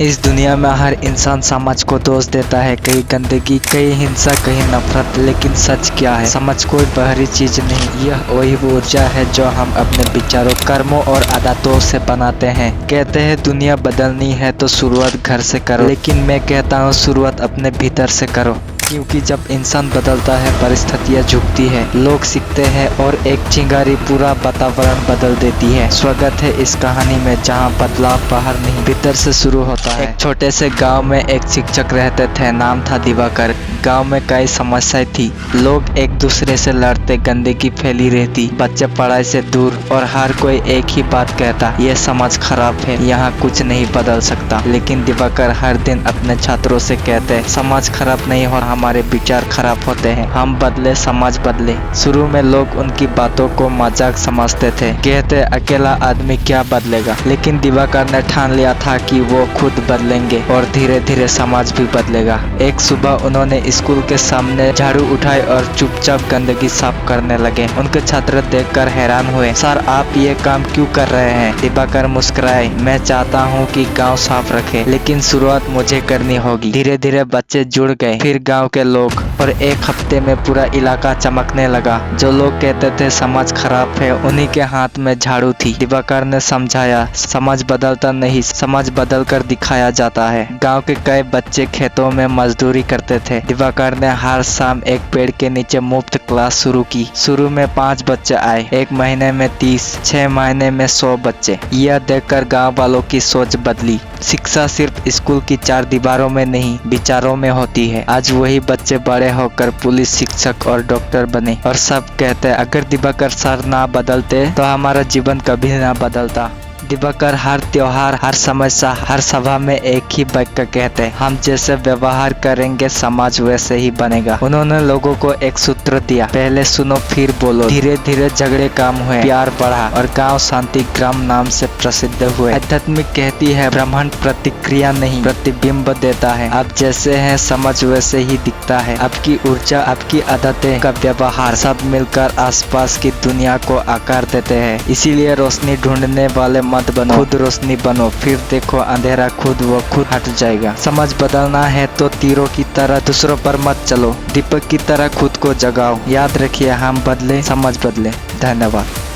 इस दुनिया में हर इंसान समाज को दोष देता है, कहीं गंदगी, कहीं हिंसा, कहीं नफरत। लेकिन सच क्या है? समझ कोई बाहरी चीज नहीं, यह वही ऊर्जा है जो हम अपने विचारों, कर्मों और आदतों से बनाते हैं। कहते हैं दुनिया बदलनी है तो शुरुआत घर से करो, लेकिन मैं कहता हूँ शुरुआत अपने भीतर से करो। क्योंकि जब इंसान बदलता है परिस्थितियाँ झुकती है, लोग सीखते हैं और एक चिंगारी पूरा वातावरण बदल देती है। स्वागत है इस कहानी में जहाँ बदलाव बाहर नहीं भीतर से शुरू होता है। एक छोटे से गांव में एक शिक्षक रहते थे, नाम था दिवाकर। गांव में कई समस्याएं थी, लोग एक दूसरे से लड़ते, गंदगी फैली रहती, बच्चे पढ़ाई से दूर और हर कोई एक ही बात कहता, ये समाज खराब है, यहाँ कुछ नहीं बदल सकता। लेकिन दिवाकर हर दिन अपने छात्रों से कहते, समाज खराब नहीं हो, हमारे विचार खराब होते हैं, हम बदले समाज बदले। शुरू में लोग उनकी बातों को मजाक समझते थे, कहते अकेला आदमी क्या बदलेगा। लेकिन दिवाकर ने ठान लिया था कि वो खुद बदलेंगे और धीरे धीरे समाज भी बदलेगा। एक सुबह उन्होंने स्कूल के सामने झाड़ू उठाई और चुपचाप गंदगी साफ करने लगे। उनके छात्र देखकर हैरान हुए, सर आप ये काम क्यों कर रहे हैं? दिवाकर मुस्कुराए, मैं चाहता हूँ कि गांव साफ रखे, लेकिन शुरुआत मुझे करनी होगी। धीरे धीरे बच्चे जुड़ गए, फिर गांव के लोग, और एक हफ्ते में पूरा इलाका चमकने लगा। जो लोग कहते थे समाज खराब है, उन्हीं के हाथ में झाड़ू थी। दिवाकर ने समझाया, समाज बदलता नहीं, समाज बदल कर दिखाया जाता है। गांव के कई बच्चे खेतों में मजदूरी करते थे। दिवाकर ने हर शाम एक पेड़ के नीचे मुफ्त क्लास शुरू की। शुरू में 5 बच्चे आए, एक महीने में 30, 6 महीने में 100 बच्चे। यह देखकर गांव वालों की सोच बदली। शिक्षा सिर्फ स्कूल की 4 दीवारों में नहीं, विचारों में होती है। आज वही बच्चे बड़े होकर पुलिस, शिक्षक और डॉक्टर बने, और सब कहते हैं अगर दिवाकर सर ना बदलते तो हमारा जीवन कभी ना बदलता। दिवाकर हर त्योहार, हर समस्या, हर सभा में एक ही वाक्य कहते, हम जैसे व्यवहार करेंगे समाज वैसे ही बनेगा। उन्होंने लोगों को एक सूत्र दिया, पहले सुनो फिर बोलो। धीरे धीरे झगड़े कम हुए, प्यार बढ़ा और गांव शांति ग्राम नाम से प्रसिद्ध हुए। आध्यात्मिक कहती है ब्रह्मांड प्रतिक्रिया नहीं प्रतिबिंब देता है, आप जैसे हैं समाज वैसे ही दिखता है। आपकी ऊर्जा, आपकी आदतें का व्यवहार सब मिलकर आसपास की दुनिया को आकार देते हैं। इसीलिए रोशनी ढूंढने वाले मत बनो, खुद रोशनी बनो, फिर देखो अंधेरा खुद व खुद हट जाएगा। समाज बदलना है तो तीरों की तरह दूसरों पर मत चलो, दीपक की तरह खुद को जगाओ। याद रखिए, हम बदले समाज बदले। धन्यवाद।